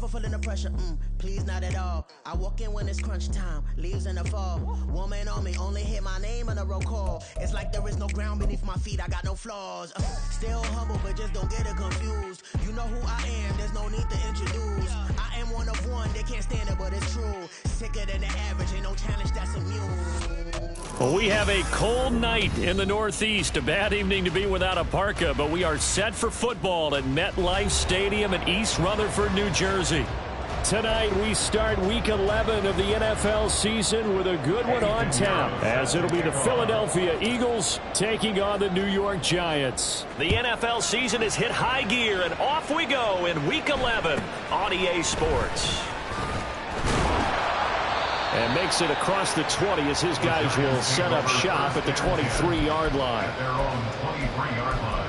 never feeling the pressure, please not at all. I walk in when it's crunch time, leaves in the fall. Woman on me, only hit my name on the roll call. It's like there is no ground beneath my feet, I got no flaws. Still humble, but just don't get it confused. You know who I am, there's no need to introduce. I am one of one, they can't stand it, but it's true. Sicker than the average, ain't no challenge that's immune. Well, we have a cold night in the Northeast. A bad evening to be without a parka, but we are set for football at MetLife Stadium in East Rutherford, New Jersey. Tonight, we start Week 11 of the NFL season with a good one on tap, as it'll be the Philadelphia Eagles taking on the New York Giants. The NFL season has hit high gear, and off we go in Week 11 on EA Sports. And makes it across the 20 as his guys will set up shop at the 23-yard line. At their own 23-yard line.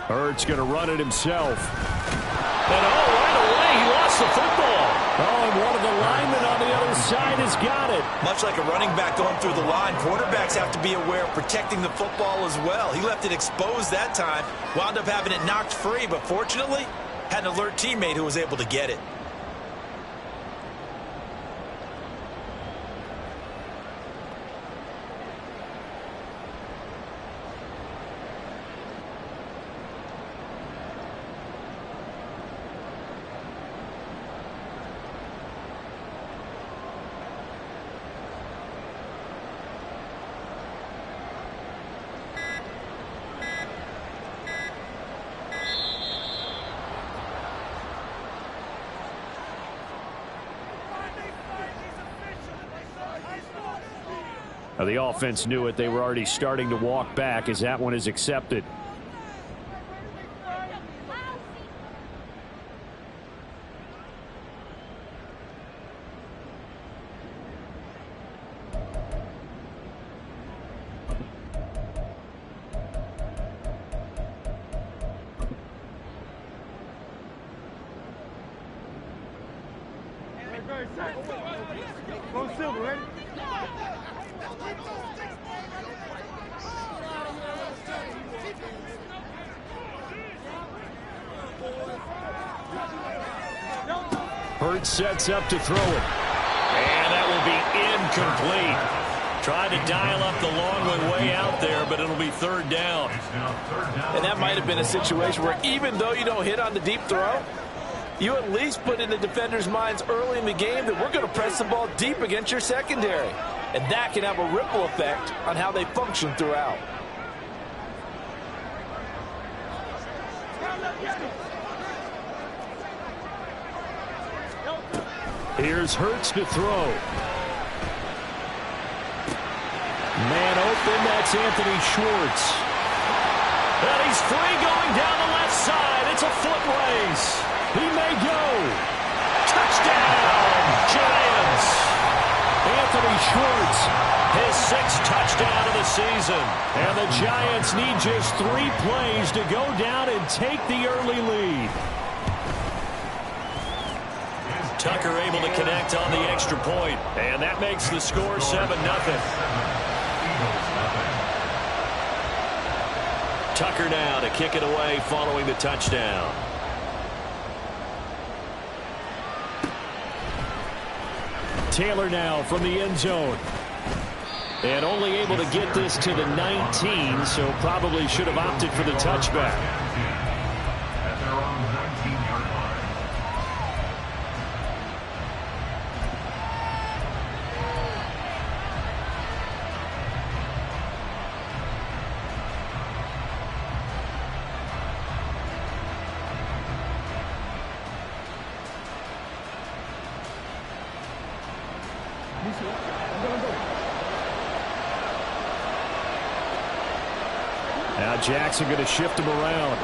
Hurts going to run it himself. And right away, he lost the football. And one of the linemen on the other side has got it. Much like a running back going through the line, quarterbacks have to be aware of protecting the football as well. He left it exposed that time, wound up having it knocked free, but fortunately, had an alert teammate who was able to get it. The offense knew it. They were already starting to walk back as that one is accepted. Hurts sets up to throw it. And that will be incomplete. Tried to dial up the long one way out there, but it'll be third down. And that might have been a situation where even though you don't hit on the deep throw, you at least put in the defender's minds early in the game that we're going to press the ball deep against your secondary. And that can have a ripple effect on how they function throughout. Here's Hurts to throw. Man open, that's Anthony Schwartz. And he's free going down the left side. It's a foot race. He may go. Touchdown, Giants. Anthony Schwartz, his sixth touchdown of the season. And the Giants need just 3 plays to go down and take the early lead. Tucker able to connect on the extra point, and that makes the score 7-0. Tucker now to kick it away following the touchdown. Taylor now from the end zone. And only able to get this to the 19, so probably should have opted for the touchback. At their own 19-yard line. Now Jackson going to shift him around.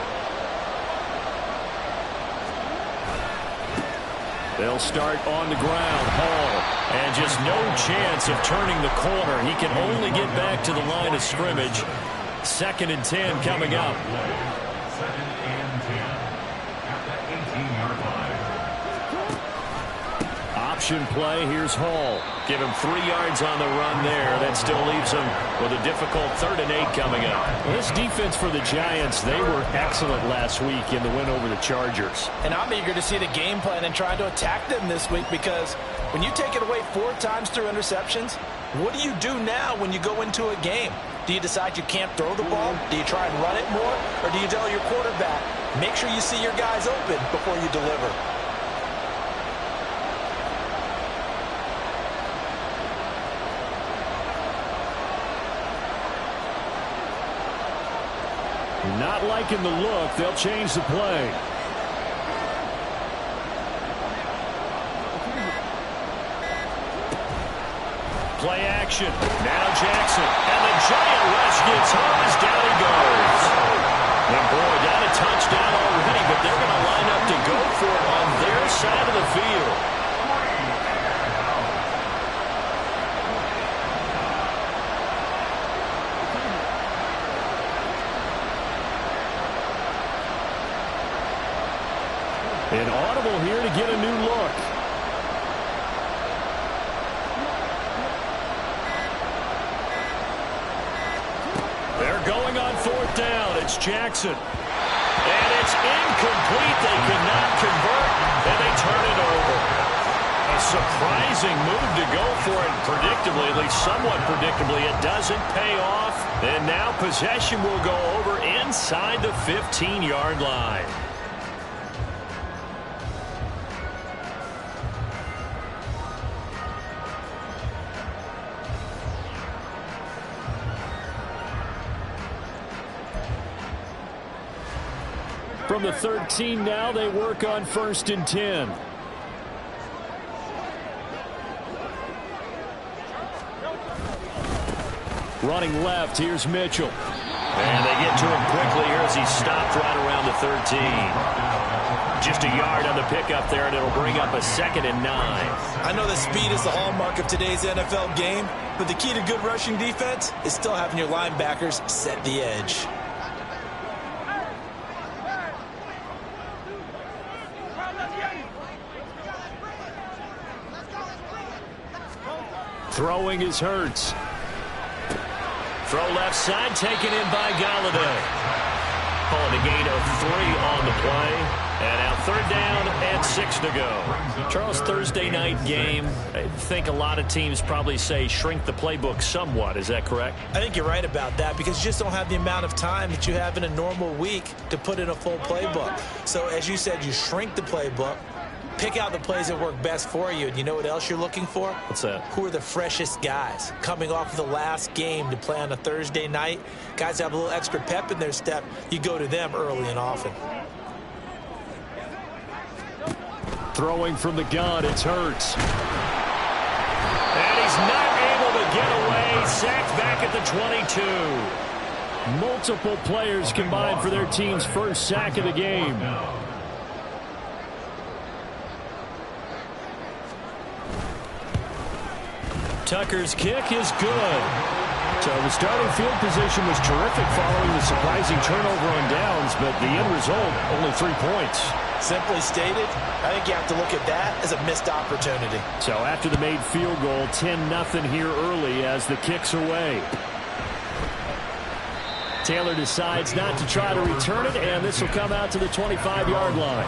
They'll start on the ground. Hall. And just no chance of turning the corner. He can only get back to the line of scrimmage. 2nd and 10 coming up. 2nd and 10 at the 18-yard line. Option play. Here's Hall. Give him 3 yards on the run there. That still leaves him with a difficult 3rd and 8 coming up. Well, this defense for the Giants, they were excellent last week in the win over the Chargers. And I'm eager to see the game plan and try to attack them this week, because when you take it away 4 times through interceptions, what do you do now when you go into a game? Do you decide you can't throw the ball? Do you try and run it more? Or do you tell your quarterback, make sure you see your guys open before you deliver? Not liking the look. They'll change the play. Play action. Now Jackson. And the giant rush gets home. Down he goes. And boy, got a touchdown already, but they're going to line up to go for it on their side of the field. An audible here to get a new look. They're going on 4th down. It's Jackson. And it's incomplete. They could not convert, and they turn it over. A surprising move to go for it predictably, at least somewhat predictably. It doesn't pay off. And now possession will go over inside the 15-yard line. From the 13 now, they work on 1st and 10. Running left, here's Mitchell. And they get to him quickly here as he stopped right around the 13. Just a yard on the pickup there, and it'll bring up a 2nd and 9. I know that speed is the hallmark of today's NFL game, but the key to good rushing defense is still having your linebackers set the edge. Throwing is Hurts. Throw left side, taken in by Galladay. Calling a gain of 3 on the play. And now 3rd down and 6 to go. Charles, Thursday night game. I think a lot of teams probably say shrink the playbook somewhat. Is that correct? I think you're right about that, because you just don't have the amount of time that you have in a normal week to put in a full playbook. So as you said, you shrink the playbook. Pick out the plays that work best for you. And you know what else you're looking for? What's that? Who are the freshest guys coming off of the last game to play on a Thursday night? Guys have a little extra pep in their step. You go to them early and often. Throwing from the gun, it's Hurts. And he's not able to get away. Sacked back at the 22. Multiple players combined for their team's first sack of the game. Tucker's kick is good. So the starting field position was terrific following the surprising turnover on downs, but the end result, only 3 points. Simply stated, I think you have to look at that as a missed opportunity. So after the made field goal, 10-0 here early as the kick's away. Taylor decides not to try to return it, and this will come out to the 25-yard line.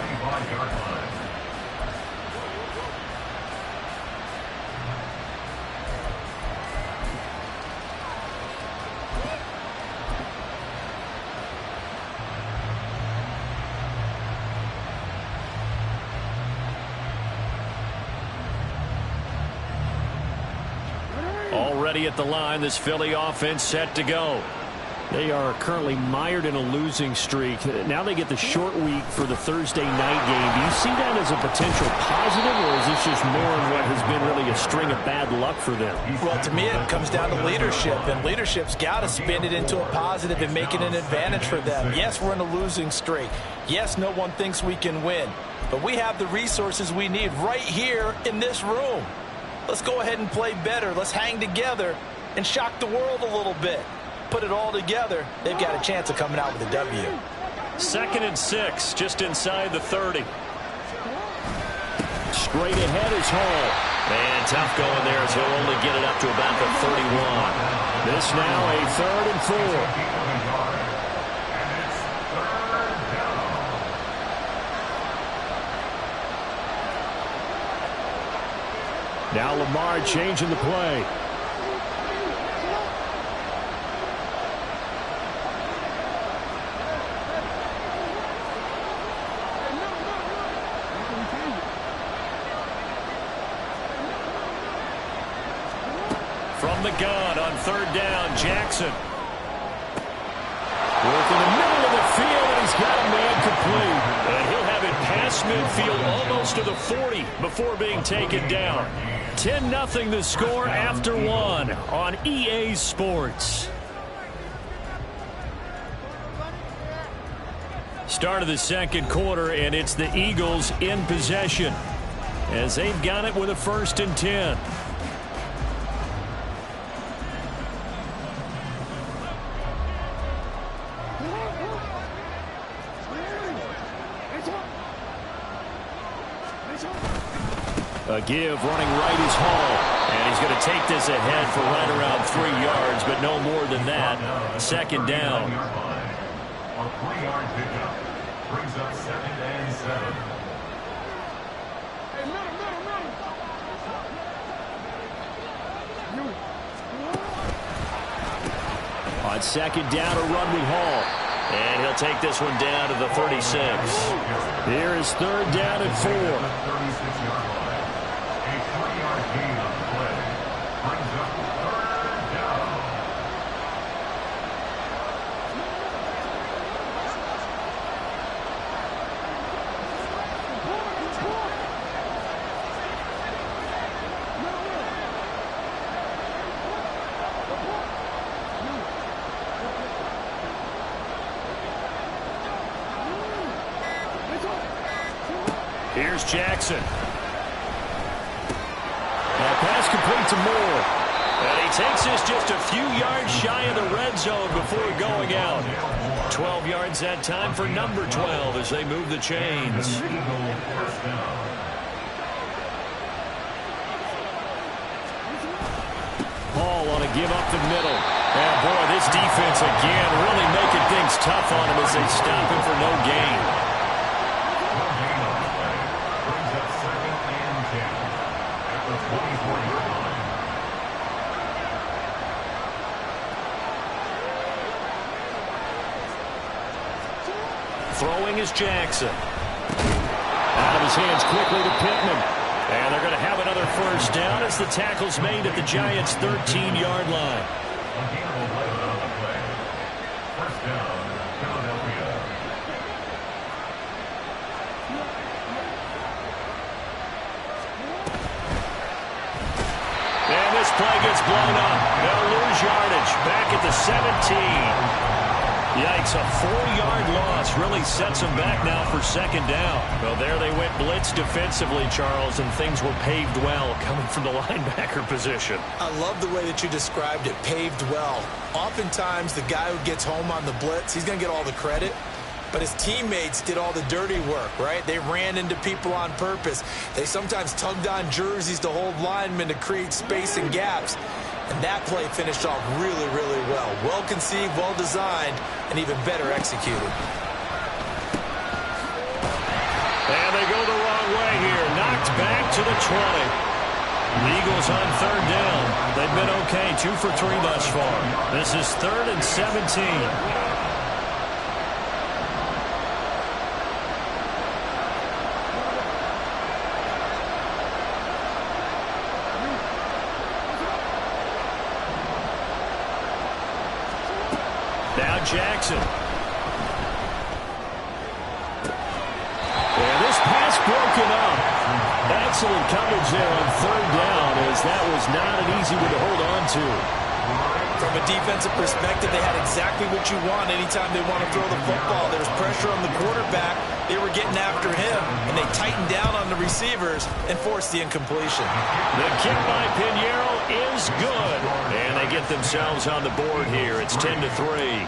Already at the line, this Philly offense set to go. They are currently mired in a losing streak. Now they get the short week for the Thursday night game. Do you see that as a potential positive, or is this just more of what has been really a string of bad luck for them? Well, to me, it comes down to leadership, and leadership's got to spin it into a positive and make it an advantage for them. Yes, we're in a losing streak. Yes, no one thinks we can win, but we have the resources we need right here in this room. Let's go ahead and play better. Let's hang together and shock the world a little bit. Put it all together, they've got a chance of coming out with a W. 2nd and 6, just inside the 30. Straight ahead is Hall. And tough going there as he'll only get it up to about the 31. This now a 3rd and 4. Now Lamar changing the play. From the gun on 3rd down, Jackson. Working the middle of the field, and he's got a man complete. And he'll have it past midfield almost to the 40 before being taken down. 10-0 the score after 1 on EA Sports. Start of the 2nd quarter, and it's the Eagles in possession as they've got it with a 1st and 10. A give running right is Hall. And he's going to take this ahead for right around 3 yards, but no more than that. 2nd down. A 3-yard pickup brings up 2nd and 7. On 2nd down, a run with Hall. And he'll take this one down to the 36. Here is 3rd down and 4. 36-yard line. A 3-yard gain on the play brings up 3rd down. Here's Jackson. That pass complete to Moore. And he takes this just a few yards shy of the red zone before going out. 12 yards that time for number 12 as they move the chains. Hall on a give up the middle. And boy, this defense again really making things tough on him as they stop him for no gain. Throwing is Jackson. Out of his hands quickly to Pittman. And they're going to have another 1st down as the tackle's made at the Giants' 13-yard line. And this play gets blown up. They'll lose yardage back at the 17. Yikes, a 4-yard loss really sets them back now for 2nd down. Well, there they went blitz defensively, Charles, and things were paved well coming from the linebacker position. I love the way that you described it, paved well. Oftentimes, the guy who gets home on the blitz, he's going to get all the credit. But his teammates did all the dirty work, right? They ran into people on purpose. They sometimes tugged on jerseys to hold linemen to create space and gaps. And that play finished off really, really well. Well-conceived, well-designed, and even better executed. And they go the wrong way here. Knocked back to the 20. The Eagles on 3rd down. They've been okay, 2 for 3 thus far. This is 3rd and 17. Now Jackson. And this pass broken up. Excellent coverage there on third down, as that was not an easy one to hold on to. From a defensive perspective, they had exactly what you want anytime they want to throw the football. There was pressure on the quarterback. They were getting after him, and they tightened down on the receivers and forced the incompletion. The kick by Pinheiro is good, and they get themselves on the board here. It's 10-3.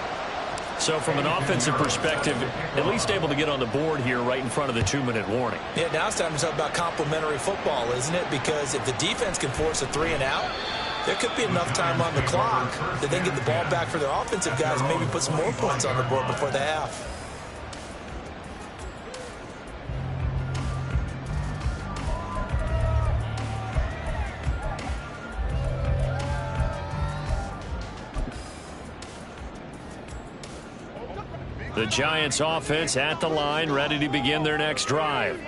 So from an offensive perspective, at least able to get on the board here right in front of the 2-minute warning. Yeah, now it's time to talk about complementary football, isn't it? Because if the defense can force a 3-and-out, there could be enough time on the clock that they get the ball back for their offensive guys and maybe put some more points on the board before the half. The Giants offense at the line, ready to begin their next drive.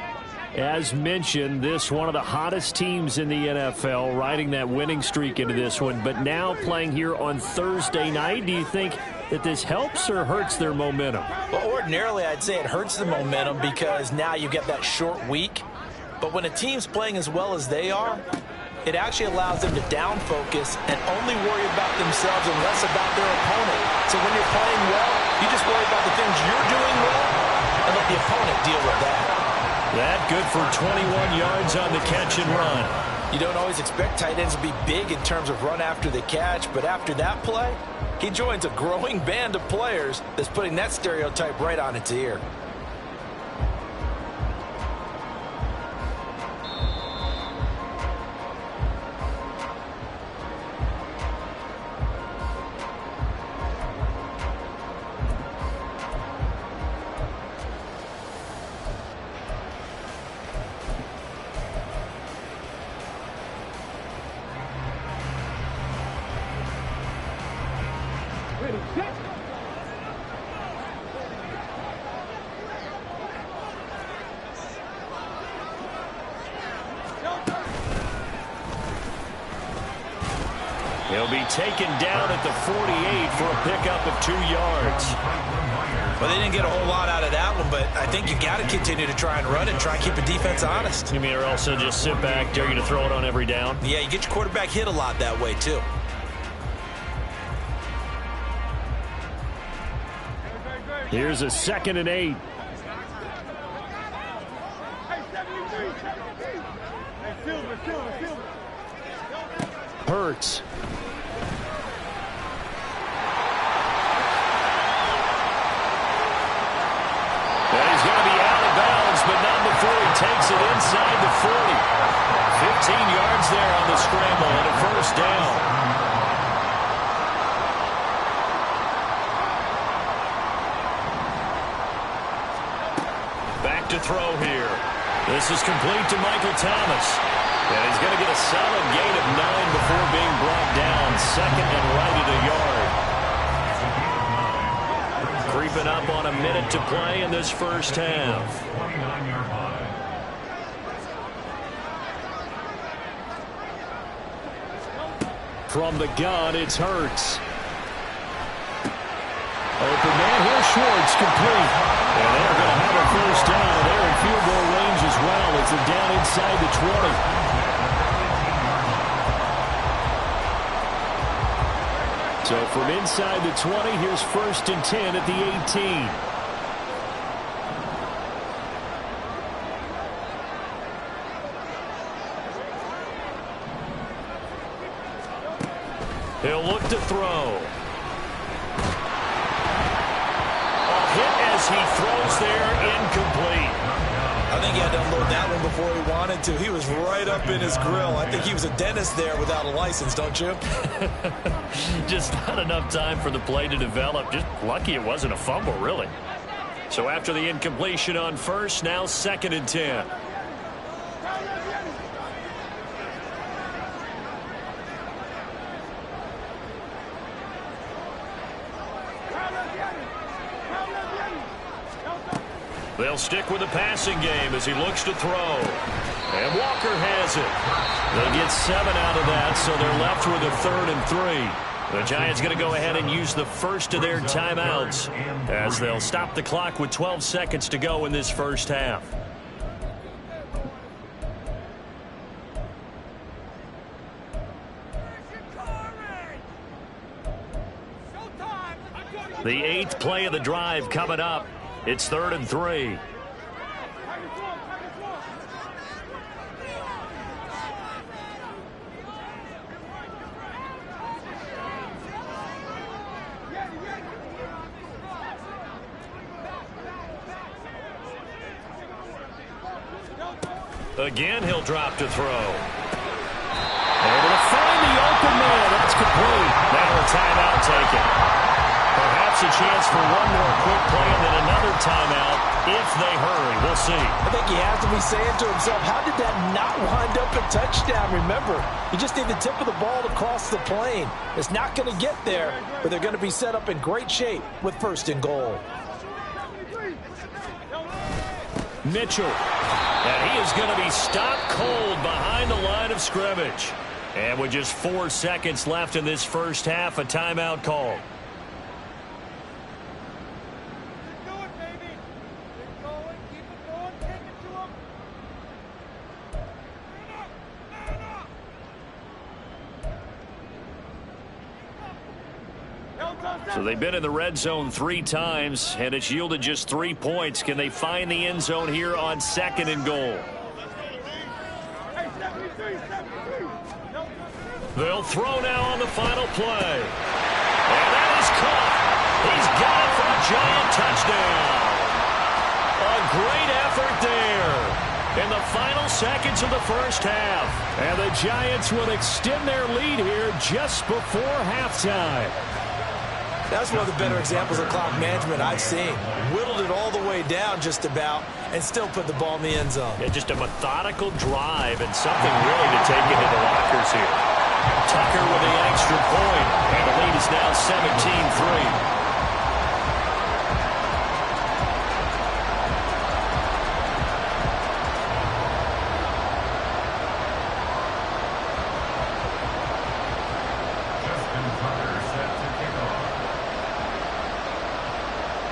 As mentioned, this one of the hottest teams in the NFL, riding that winning streak into this one, but now playing here on Thursday night. Do you think that this helps or hurts their momentum? Well, ordinarily, I'd say it hurts the momentum because now you get that short week. But when a team's playing as well as they are, it actually allows them to down focus and only worry about themselves and less about their opponent. So when you're playing well, you just worry about the things you're doing well and let the opponent deal with that. That good for 21 yards on the catch and run. You don't always expect tight ends to be big in terms of run after the catch, but after that play, he joins a growing band of players that's putting that stereotype right on its ear. He'll be taken down at the 48 for a pickup of 2 yards. Well, they didn't get a whole lot out of that one, but I think you got to continue to try and run and try and keep the defense honest. You mean or also just sit back, dare you to throw it on every down? Yeah, you get your quarterback hit a lot that way, too. Here's a 2nd and 8. Hurts. And he's going to be out of bounds, but not before he takes it inside the 40. 15 yards there on the scramble and a first down. Back to throw here. This is complete to Michael Thomas. And he's going to get a solid gain of 9 before being brought down. 2nd and right at a yard. Creeping up on a minute to play in this first half. From the gun, it's Hurts. Open man here, Schwartz, complete. And they're going to have a first down. They're in field goal range as well. It's a down inside the 20. So from inside the 20, here's 1st and 10 at the 18. He'll look to throw. As he throws there, incomplete. I think he had to unload that one before he wanted to. He was right up in his grill. I think he was a dentist there without a license, don't you? Just not enough time for the play to develop. Just lucky it wasn't a fumble, really. So after the incompletion on first, now 2nd and 10. They'll stick with the passing game as he looks to throw. And Walker has it. They'll get 7 out of that, so they're left with a 3rd and 3. The Giants going to go ahead and use the first of their timeouts as they'll stop the clock with 12 seconds to go in this first half. The 8th play of the drive coming up. It's 3rd and 3. Again, he'll drop to throw. Able to find the open man. That's complete. Now a timeout taken. Perhaps a chance for one more quick play and then another timeout if they hurry. We'll see. I think he has to be saying to himself, how did that not wind up a touchdown? Remember, you just need the tip of the ball to cross the plane. It's not going to get there, but they're going to be set up in great shape with 1st and goal. Mitchell. And he is going to be stopped cold behind the line of scrimmage. And with just 4 seconds left in this first half, a timeout call. So they've been in the red zone 3 times, and it's yielded just 3 points. Can they find the end zone here on 2nd and goal? They'll throw now on the final play. And that is caught. He's got it for a giant touchdown. A great effort there in the final seconds of the first half. And the Giants will extend their lead here just before halftime. That's one of the better examples of clock management I've seen. Whittled it all the way down just about and still put the ball in the end zone. Yeah, just a methodical drive and something really to take into the lockers here. Tucker with the extra point, and the lead is now 17-3.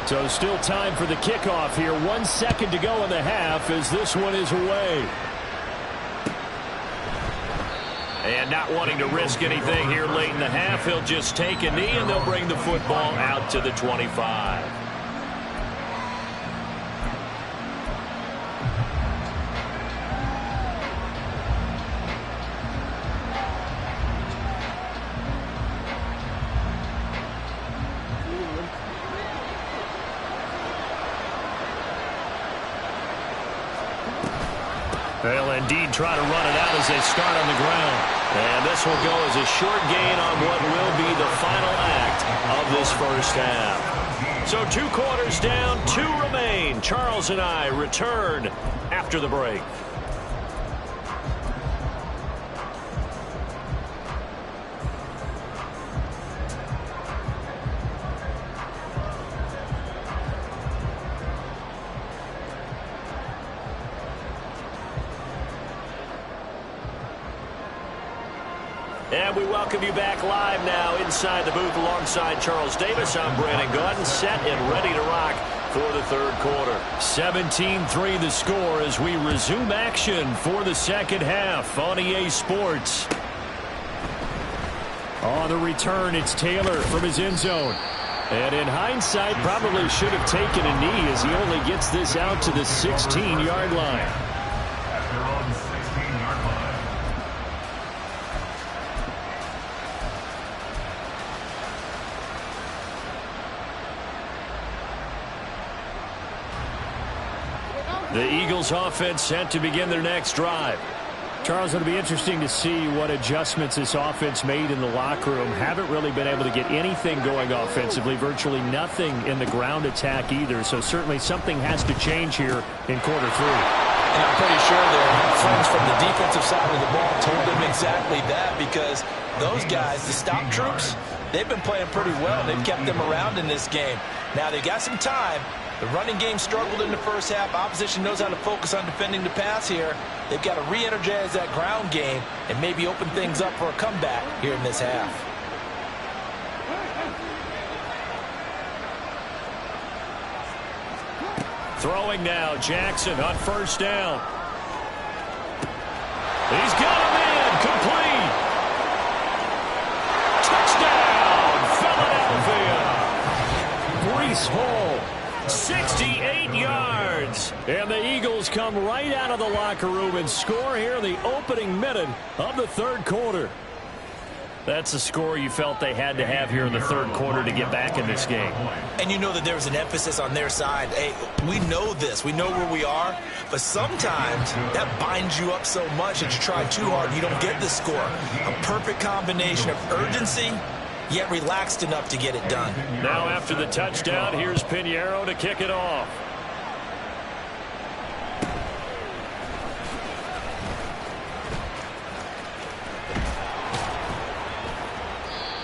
So still time for the kickoff here. 1 second to go in the half as this one is away. And not wanting to risk anything here late in the half, he'll just take a knee and they'll bring the football out to the 25. They'll indeed try to run it out as they start on the ground. And this will go as a short gain on what will be the final act of this first half. So 2 quarters down, 2 remain. Charles and I return after the break. And we welcome you back live now inside the booth alongside Charles Davis. I'm Brandon Gordon, set and ready to rock for the 3rd quarter. 17-3 the score as we resume action for the 2nd half on EA Sports. On the return, it's Taylor from his end zone. And in hindsight, probably should have taken a knee as he only gets this out to the 16-yard line. After on the 16-yard line. The Eagles offense set to begin their next drive. Charles, it'll be interesting to see what adjustments this offense made in the locker room. Haven't really been able to get anything going offensively, virtually nothing in the ground attack either. So certainly something has to change here in quarter 3. And I'm pretty sure their friends from the defensive side of the ball told them exactly that, because those guys, the stop troops, they've been playing pretty well. They've kept them around in this game. Now they've got some time. The running game struggled in the first half. Opposition knows how to focus on defending the pass here. They've got to re-energize that ground game and maybe open things up for a comeback here in this half. Throwing now, Jackson on first down. He's got him in, complete. Touchdown, Philadelphia. Breece Hall, 68 yards. And the Eagles come right out of the locker room and score here in the opening minute of the third quarter. That's a score you felt they had to have here in the third quarter to get back in this game. And you know that there was an emphasis on their side. Hey, we know this. We know where we are. But sometimes that binds you up so much that you try too hard and you don't get the score. A perfect combination of urgency, yet relaxed enough to get it done. Now after the touchdown, here's Pinheiro to kick it off.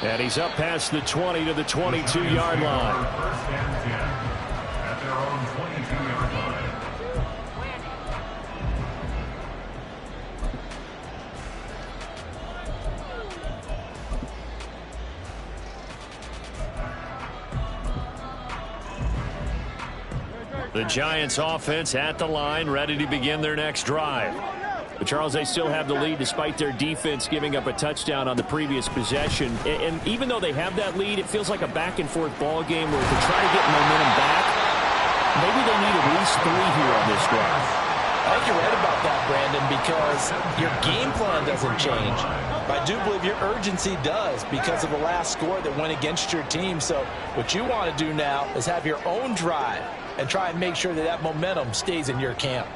And he's up past the 20 to the 22-yard line. First and 10 at their own 22-yard line. The Giants offense at the line, ready to begin their next drive. But Charles, they still have the lead despite their defense giving up a touchdown on the previous possession. And even though they have that lead, it feels like a back-and-forth ball game where to try to get momentum back, maybe they need at least 3 here on this drive. I think you're right about that, Brandon, because your game plan doesn't change. But I do believe your urgency does because of the last score that went against your team. So what you want to do now is have your own drive and try and make sure that that momentum stays in your camp.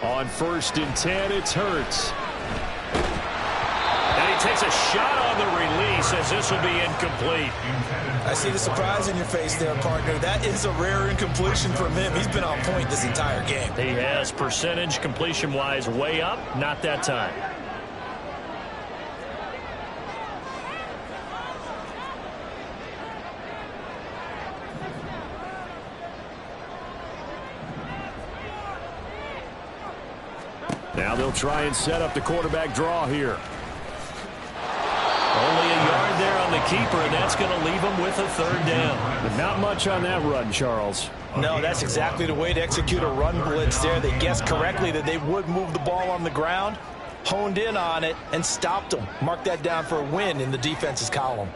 On first and 10, it's Hurts. And he takes a shot on the release as this will be incomplete. I see the surprise in your face there, partner. That is a rare incompletion from him. He's been on point this entire game. He has percentage completion-wise way up, not that time. Now they'll try and set up the quarterback draw here. Only a yard there on the keeper, and that's going to leave him with a third down. But not much on that run, Charles. No, that's exactly the way to execute a run blitz there. They guessed correctly that they would move the ball on the ground, honed in on it, and stopped them. Mark that down for a win in the defense's column.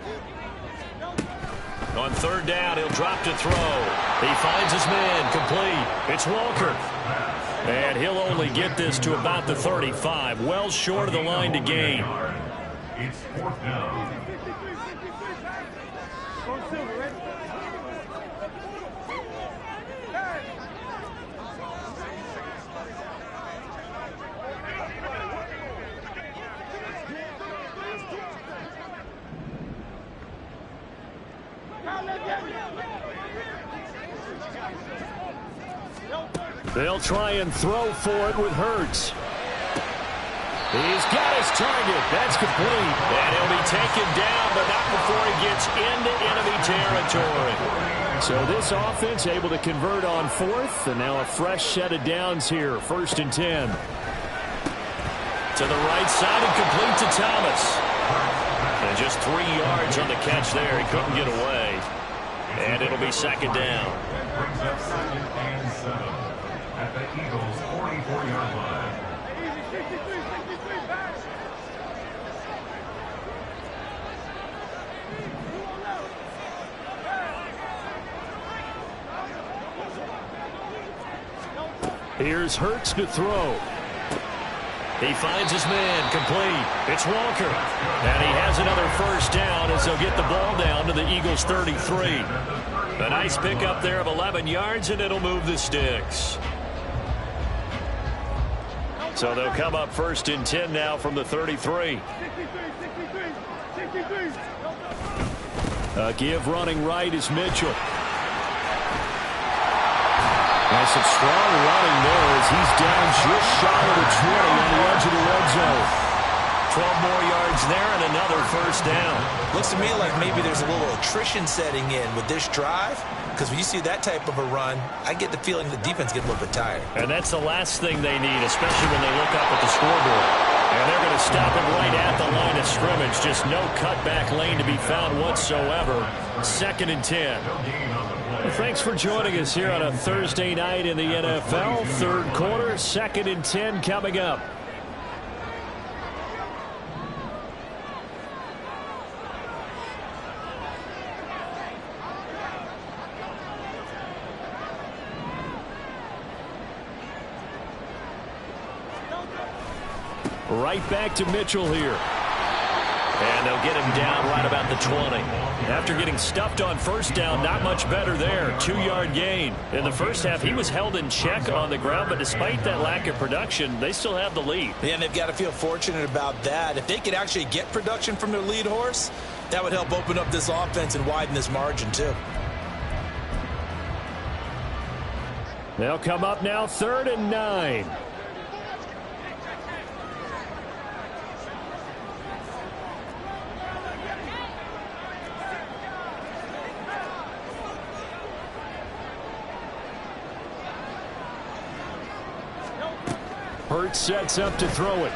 On third down, he'll drop to throw. He finds his man, complete. It's Walker. And he'll only get this to about the 35, well short of the line to gain. It's fourth down. They'll try and throw for it with Hurts. He's got his target. That's complete. And he'll be taken down, but not before he gets into enemy territory. So this offense able to convert on fourth, and now a fresh set of downs here. First and 10. To the right side and complete to Thomas. And just 3 yards on the catch there. He couldn't get away. And it'll be second down. Brings up second and 7 at the Eagles' 44-yard line. Here's Hurts to throw. He finds his man, complete. It's Walker. And he has another first down as they'll get the ball down to the Eagles' 33. A nice pickup there of 11 yards, and it'll move the sticks. So they'll come up first and 10 now from the 33. A give running right is Mitchell. And some strong running there as he's down just shy of the 20 on the edge of the red zone. 12 more yards there and another first down. Looks to me like maybe there's a little attrition setting in with this drive, because when you see that type of a run, I get the feeling the defense gets a little bit tired. And that's the last thing they need, especially when they look up at the scoreboard. And they're going to stop him right at the line of scrimmage. Just no cutback lane to be found whatsoever. 2nd and 10. Well, thanks for joining us here on a Thursday night in the NFL. 3rd quarter, 2nd and 10 coming up. Right back to Mitchell here. And they'll get him down right about the 20. After getting stuffed on first down, not much better there. 2-yard gain. In the first half, he was held in check on the ground, but despite that lack of production, they still have the lead. Yeah, and they've got to feel fortunate about that. If they could actually get production from their lead horse, that would help open up this offense and widen this margin too. They'll come up now 3rd and 9. Hurts sets up to throw it.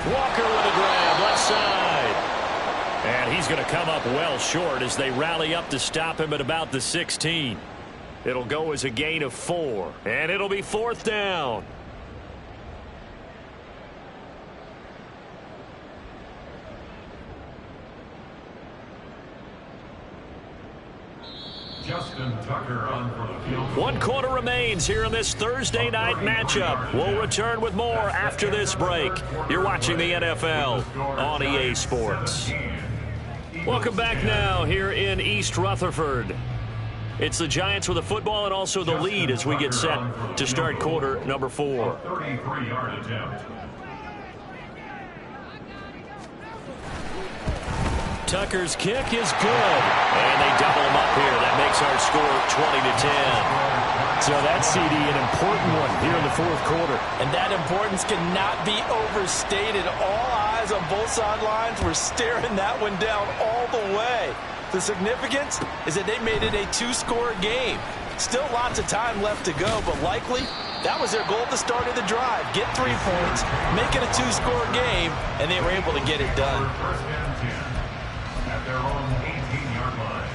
Walker with a grab, left side. And he's going to come up well short as they rally up to stop him at about the 16. It'll go as a gain of 4. And it'll be 4th down. Justin Tucker on for the field. 1 quarter remains here in this Thursday night matchup. We'll return with more after this break. You're watching the NFL on EA Sports. Welcome back now here in East Rutherford. It's the Giants with the football and also the lead as we get set to start quarter number 4. 33-yard attempt. Tucker's kick is good. And they double him up here. That makes our score 20-10. So that CD, an important one here in the 4th quarter. And that importance cannot be overstated. All eyes on both sidelines were staring that one down all the way. The significance is that they made it a 2-score game. Still lots of time left to go, but likely that was their goal at the start of the drive. Get 3 points, make it a 2-score game, and they were able to get it done. First and 10 at their own 18-yard line.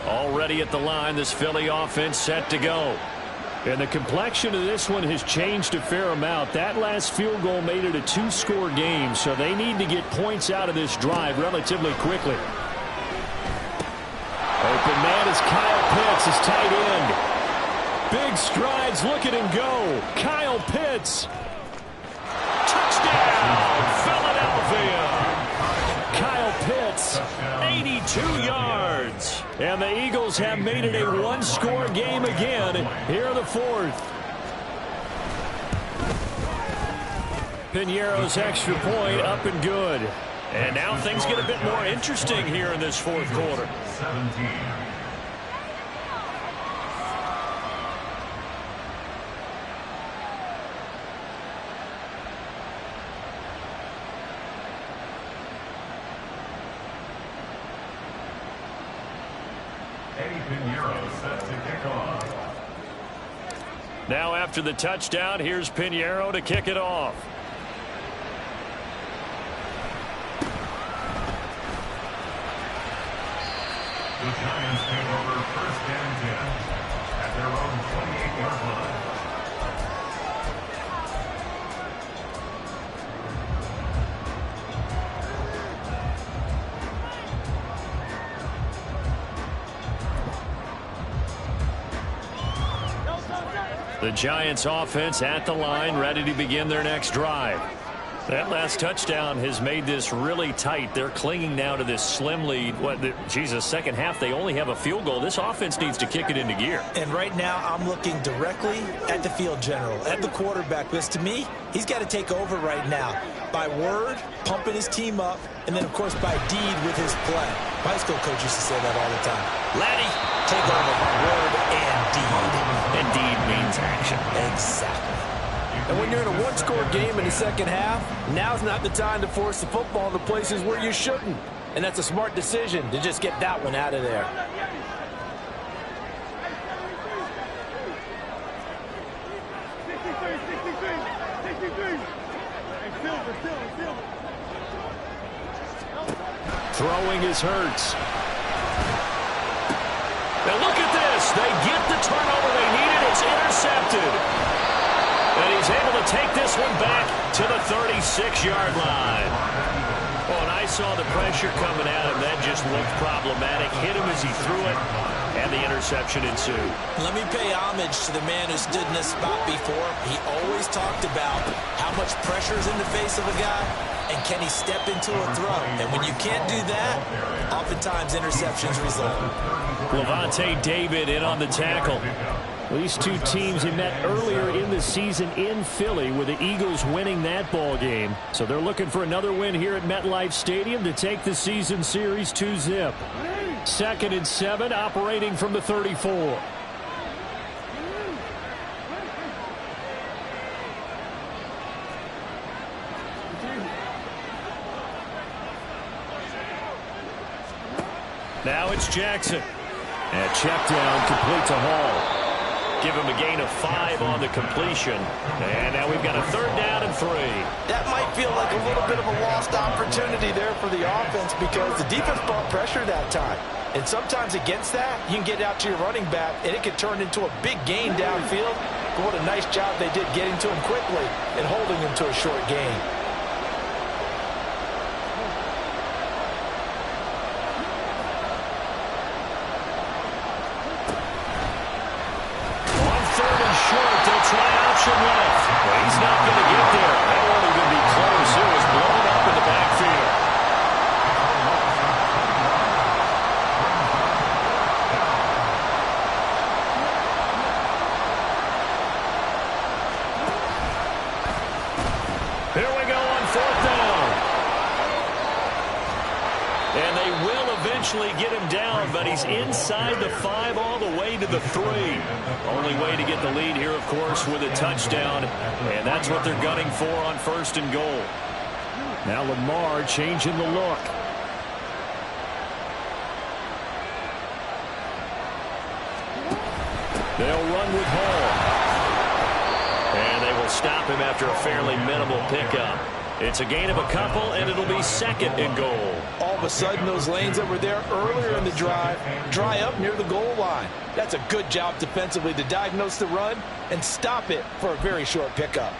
Already at the line, this Philly offense set to go. And the complexion of this one has changed a fair amount. That last field goal made it a 2-score game, so they need to get points out of this drive relatively quickly. Open man is Kyle Pitts, his tight end. Big strides, look at him go. Kyle Pitts. Touchdown, Philadelphia. Kyle Pitts, 82 yards. And the Eagles have made it a 1-score game again here in the 4th. Piñeiro's extra point up and good. And now things get a bit more interesting here in this 4th quarter. 17. Now after the touchdown, here's Piñeiro to kick it off. The Giants take over 1st and 10 at their own 28-yard line. The Giants offense at the line, ready to begin their next drive. That last touchdown has made this really tight. They're clinging now to this slim lead. Second half, they only have a field goal. This offense needs to kick it into gear. And right now, I'm looking directly at the field general, at the quarterback. Because to me, he's got to take over right now. By word, pumping his team up, and then, of course, by deed with his play. My high school coach used to say that all the time. Laddie, take over by word and deed. And deed means action. Exactly. And when you're in a one-score game in the second half, now's not the time to force the football in the places where you shouldn't. And that's a smart decision to just get that one out of there. Throwing is Hurts. Now look at this. They get the turnover they needed. It's intercepted. And he's able to take this one back to the 36-yard line. Oh, and I saw the pressure coming at him. That just looked problematic. Hit him as he threw it, and the interception ensued. Let me pay homage to the man who stood in this spot before. He always talked about how much pressure is in the face of a guy, and can he step into a throw. And when you can't do that, oftentimes interceptions result. Levante David in on the tackle. These two teams have met earlier in the season in Philly with the Eagles winning that ball game. So they're looking for another win here at MetLife Stadium to take the season series 2-zip. 2nd and 7, operating from the 34. Now it's Jackson. And check down, complete to Hall. Give him a gain of 5 on the completion. And now we've got a 3rd down and 3. That might feel like a little bit of a lost opportunity there for the offense because the defense brought pressure that time. And sometimes against that, you can get out to your running back, and it can turn into a big gain downfield. But what a nice job they did getting to him quickly and holding him to a short gain. Option left. Well, he's not going to get there. That won't even be close. It was blown up in the backfield. Here we go on 4th down. And they will eventually get him down, but he's inside the 5 all the way to the 3. Only way to get the lead here, of course, with a touchdown. And that's what they're gunning for on 1st and goal. Now Lamar changing the look. They'll run with Hall. And they will stop him after a fairly minimal pickup. It's a gain of a couple, and it'll be 2nd and goal. All of a sudden, those lanes that were there earlier in the drive dry up near the goal line. That's a good job defensively to diagnose the run and stop it for a very short pickup.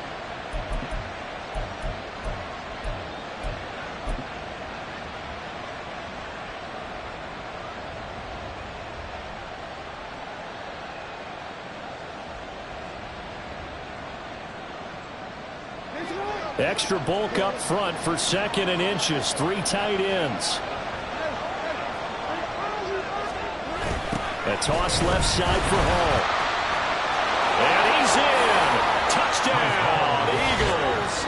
Extra bulk up front for 2nd and inches. 3 tight ends. A toss left side for Hall. And he's in. Touchdown, Eagles.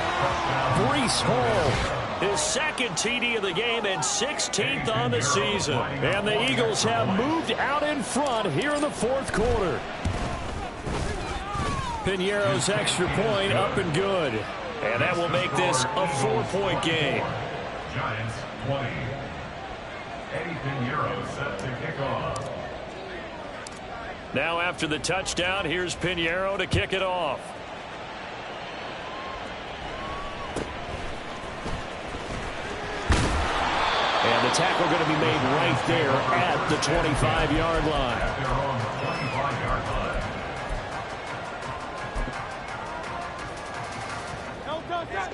Breece Hall, his 2nd TD of the game and 16th on the season. And the Eagles have moved out in front here in the 4th quarter. Piñeiro's extra point up and good. And that will make this a 4-point game. Giants 20. Eddie Piñeiro set to kick off. Now after the touchdown, here's Piñeiro to kick it off. And the tackle going to be made right there at the 25-yard line. They're on the 25-yard line.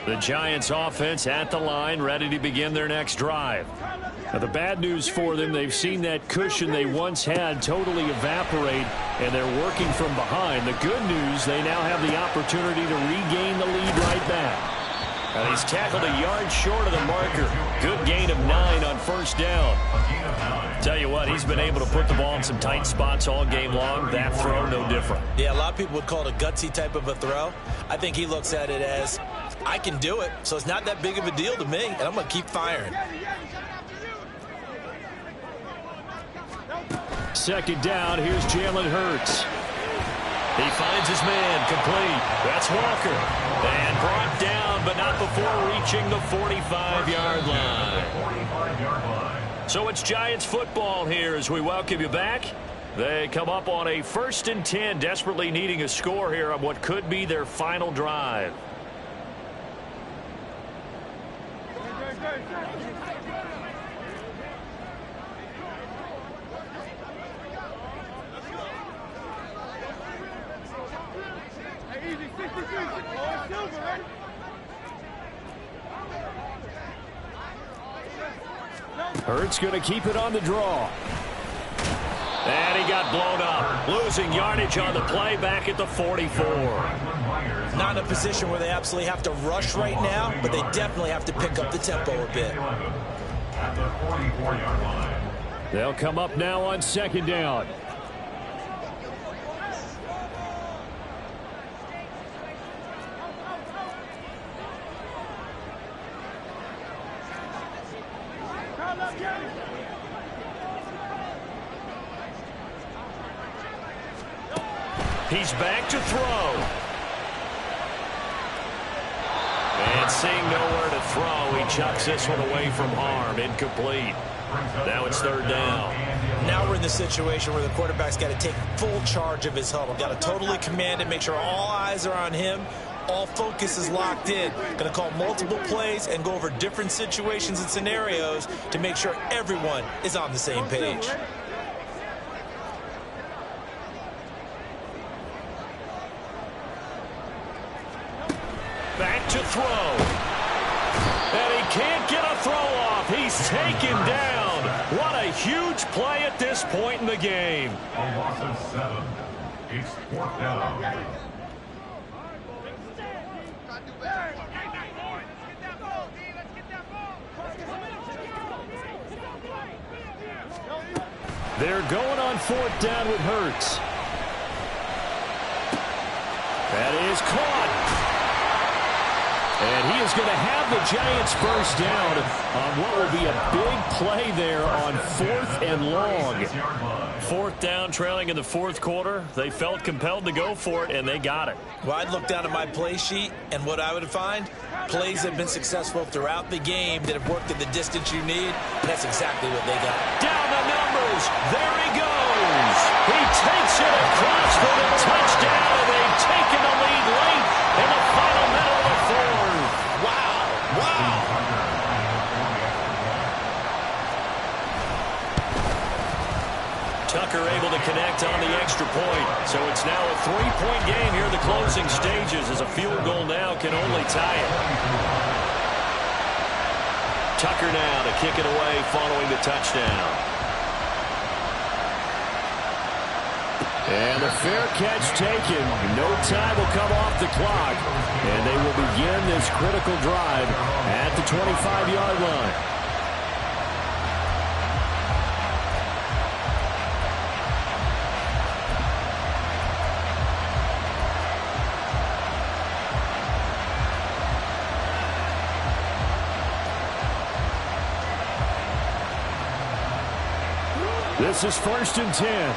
The Giants offense at the line, ready to begin their next drive. Now, the bad news for them, they've seen that cushion they once had totally evaporate, and they're working from behind. The good news, they now have the opportunity to regain the lead right back. And he's tackled a yard short of the marker. Good gain of 9 on 1st down. Tell you what, he's been able to put the ball in some tight spots all game long. That throw, no different. Yeah, a lot of people would call it a gutsy type of a throw. I think he looks at it as, I can do it, so it's not that big of a deal to me, and I'm going to keep firing. 2nd down, here's Jalen Hurts. He finds his man, complete. That's Walker. And brought down, but not before reaching the 45-yard line. So it's Giants football here as we welcome you back. They come up on a 1st and 10, desperately needing a score here on what could be their final drive. Hurts going to keep it on the draw. And he got blown up. Losing yardage on the play back at the 44. Not in a position where they absolutely have to rush right now, but they definitely have to pick up the tempo a bit. At the 44-yard line. They'll come up now on 2nd down. He's back to throw. And seeing nowhere to throw, he chucks this one away from harm. Incomplete. Now it's 3rd down. Now we're in the situation where the quarterback's got to take full charge of his huddle. Got to totally command it, make sure all eyes are on him. All focus is locked in. Going to call multiple plays and go over different situations and scenarios to make sure everyone is on the same page. Back to throw. And he can't get a throw off. He's taken down. What a huge play at this point in the game. A loss of 7. It's 4th down. They're going on 4th down with Hurts. That is caught. And he is going to have the Giants first down on what will be a big play there on 4th and long. 4th down, trailing in the 4th quarter. They felt compelled to go for it, and they got it. Well, I'd look down at my play sheet, and what I would find, plays have been successful throughout the game that have worked at the distance you need, and that's exactly what they got. Down the numbers. There he goes. He takes it across for the touchdown, and they've taken the lead late in the final minute of the 4th. Wow. Wow. Tucker able to connect on the extra point. So it's now a 3-point game here in the closing stages as a field goal now can only tie it. Tucker now to kick it away following the touchdown. And the fair catch taken. No time will come off the clock. And they will begin this critical drive at the 25-yard line. This is 1st and 10.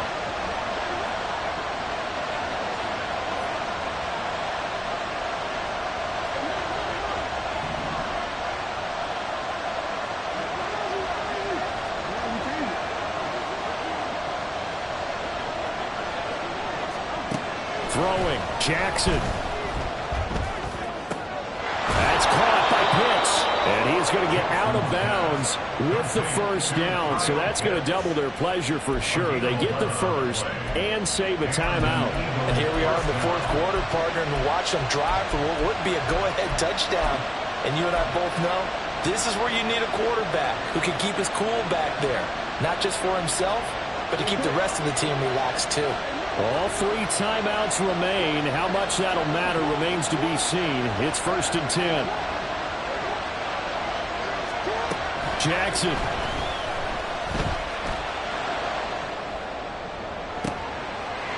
Throwing, Jackson. That's caught by Pitts. And he is going to get out of bounds with the first down. So that's going to double their pleasure for sure. They get the first and save a timeout. And here we are in the 4th quarter, partner, and watch them drive for what would be a go-ahead touchdown. And you and I both know this is where you need a quarterback who can keep his cool back there. Not just for himself, but to keep the rest of the team relaxed too. All 3 timeouts remain. How much that'll matter remains to be seen. It's 1st and 10. Jackson.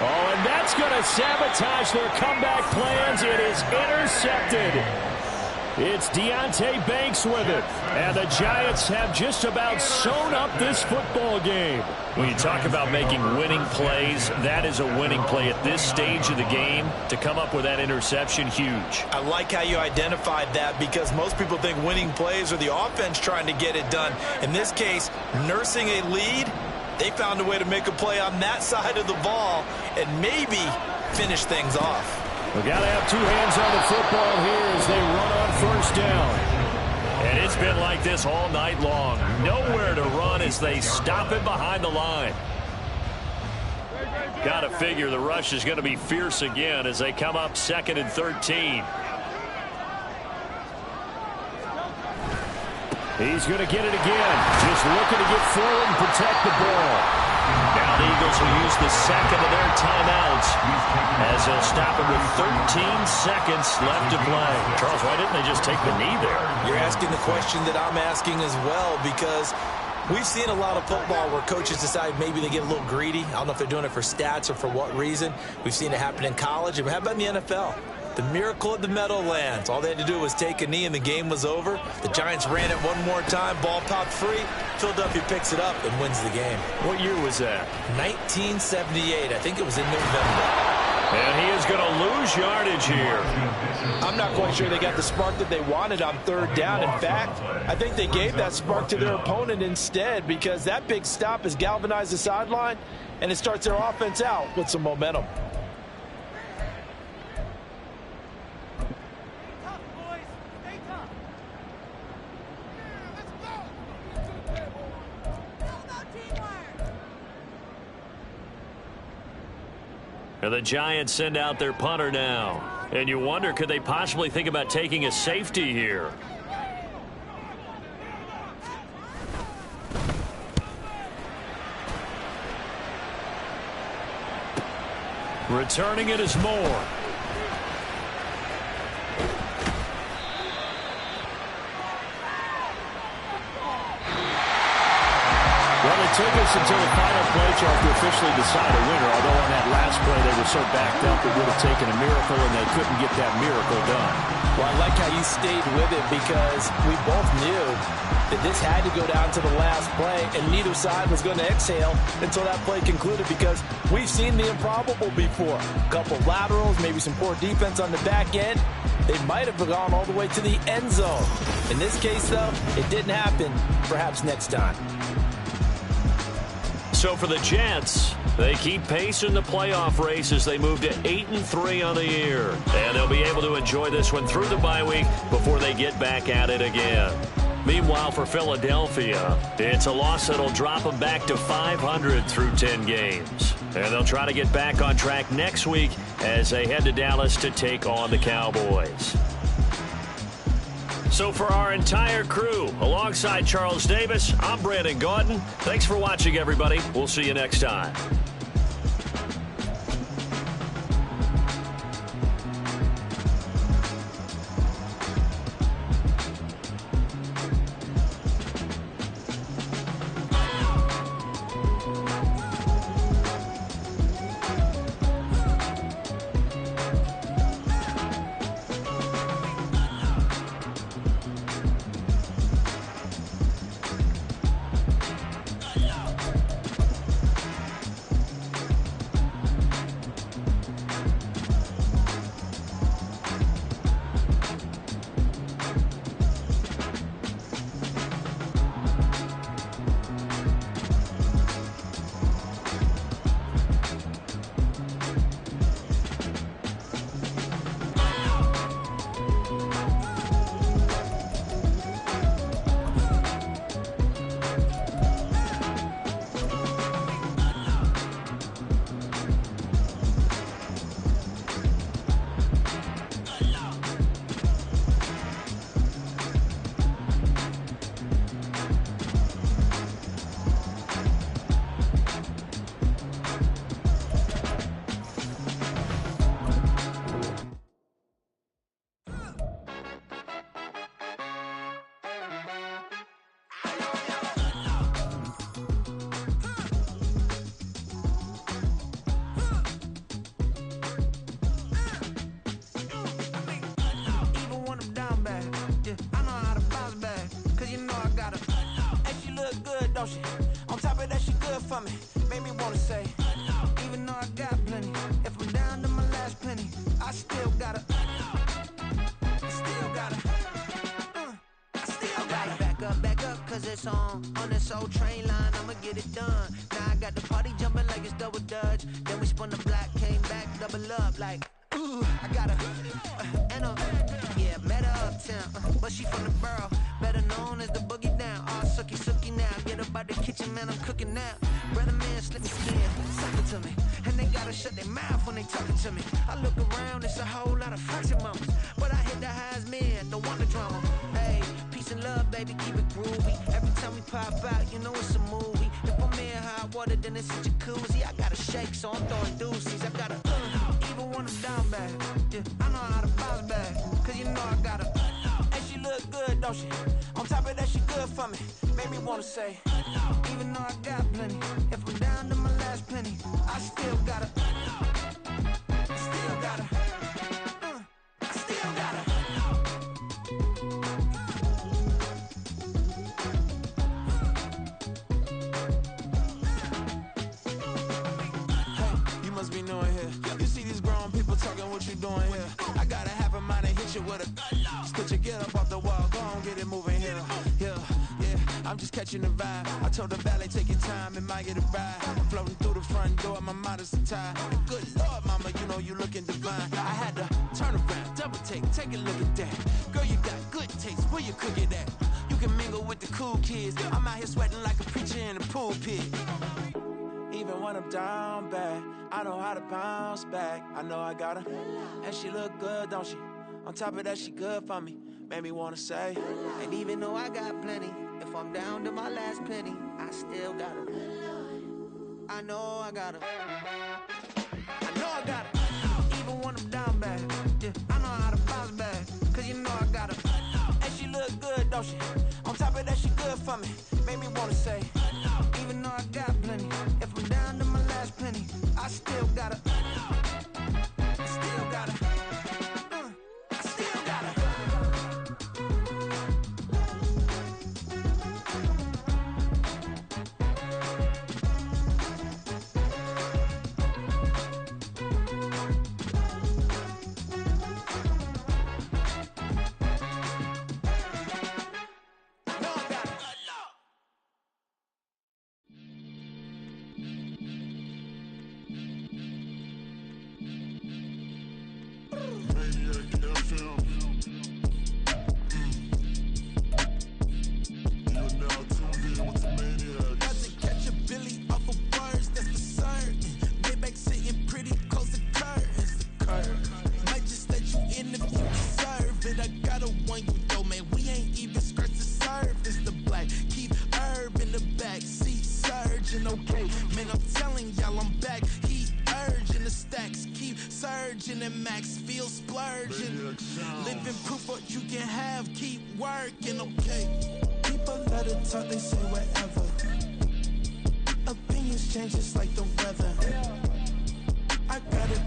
Oh, and that's going to sabotage their comeback plans. It is intercepted. It's Deonte Banks with it. And the Giants have just about sewn up this football game. When you talk about making winning plays, that is a winning play at this stage of the game. To come up with that interception, huge. I like how you identified that, because most people think winning plays are the offense trying to get it done. In this case, nursing a lead, they found a way to make a play on that side of the ball and maybe finish things off. We've got to have two hands on the football here as they run on first down. And it's been like this all night long. Nowhere to run as they stop it behind the line. Got to figure the rush is going to be fierce again as they come up 2nd and 13. He's going to get it again. Just looking to get forward and protect the ball. Now the Eagles will use the second of their timeouts as they'll stop it with 13 seconds left to play. Charles, why didn't they just take the knee there? You're asking the question that I'm asking as well, because we've seen a lot of football where coaches decide maybe they get a little greedy. I don't know if they're doing it for stats or for what reason. We've seen it happen in college. And how about in the NFL? The miracle of the Meadowlands. All they had to do was take a knee and the game was over. The Giants ran it one more time. Ball popped free. Philadelphia picks it up and wins the game. What year was that? 1978. I think it was in November. And he is going to lose yardage here. I'm not quite sure they got the spark that they wanted on 3rd down. In fact, I think they gave that spark to their opponent instead, because that big stop has galvanized the sideline and it starts their offense out with some momentum. And the Giants send out their punter now. And you wonder, could they possibly think about taking a safety here? Returning it is Moore. Well, it took us until the final play, Charles, to officially decide a winner, although on that last play they were so backed up it would have taken a miracle, and they couldn't get that miracle done. Well, I like how you stayed with it, because we both knew that this had to go down to the last play, and neither side was going to exhale until that play concluded, because we've seen the improbable before. A couple laterals, maybe some poor defense on the back end. They might have gone all the way to the end zone. In this case, though, it didn't happen. Perhaps next time. So for the Jets, they keep pace in the playoff race as they move to 8-3 on the year. And they'll be able to enjoy this one through the bye week before they get back at it again. Meanwhile, for Philadelphia, it's a loss that'll drop them back to 500 through 10 games. And they'll try to get back on track next week as they head to Dallas to take on the Cowboys. So for our entire crew, alongside Charles Davis, I'm Brandon Gaudin. Thanks for watching, everybody. We'll see you next time. look good, don't she? On top of that, she good for me. Made me wanna say, even though I got plenty, if I'm down to my last penny, I still gotta, back up, cause it's on this old train line, I'ma get it done. Now I got the party jumping like it's double dutch. Then we spun the block, came back, double up like, ooh, I got her, and yeah, met her uptown, but she from the borough, better known as the boogie down. All sucky now, get up out the kitchen, man, I'm cooking now. Brother man, slip his skin, suck it to me, and they gotta shut their mouth when they talking to me. I look around, it's a whole lot of fraction mamas, but I hit the highs, man, don't want the drama. Hey, peace and love, baby, keep it groovy. Every time we pop out, you know it's a movie. If I'm in hot water, then it's a jacuzzi. I gotta shake, so I'm throwing deuces. I gotta, even when I'm down bad, yeah, I know how to bounce back, cause you know I gotta, and she look good, don't she? On top of that, she good for me. Made me wanna say, even though I got plenty, if I'm down to my last penny, I still gotta, still gotta. What you doing here? I gotta have a mind to hit you with a put your get up off the wall, go on, get it moving here. Yeah, I'm just catching the vibe. I told the valet, take your time, it might get a ride. Floating through the front door, my mind is a tie. Good Lord, mama, you know you looking divine. I had to turn around, double take a look at that. Girl, you got good taste, where you cook it at? You can mingle with the cool kids. I'm out here sweating like a preacher in a pulpit. Even when I'm down bad, I know how to bounce back. I know I got her, and she look good, don't she? On top of that, she good for me. Made me wanna say, and even though I got plenty, if I'm down to my last penny, I still got her. I know I got her. I know I got her. Even when I'm down bad, yeah, I know how to bounce back, cause you know I got her. And she look good, don't she? On top of that, she good for me. Made me wanna say, even though I got plenty, if I'm down to my last penny, I still gotta, still gotta, I still gotta.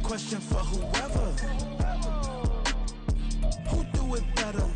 Question for whoever, who do it better?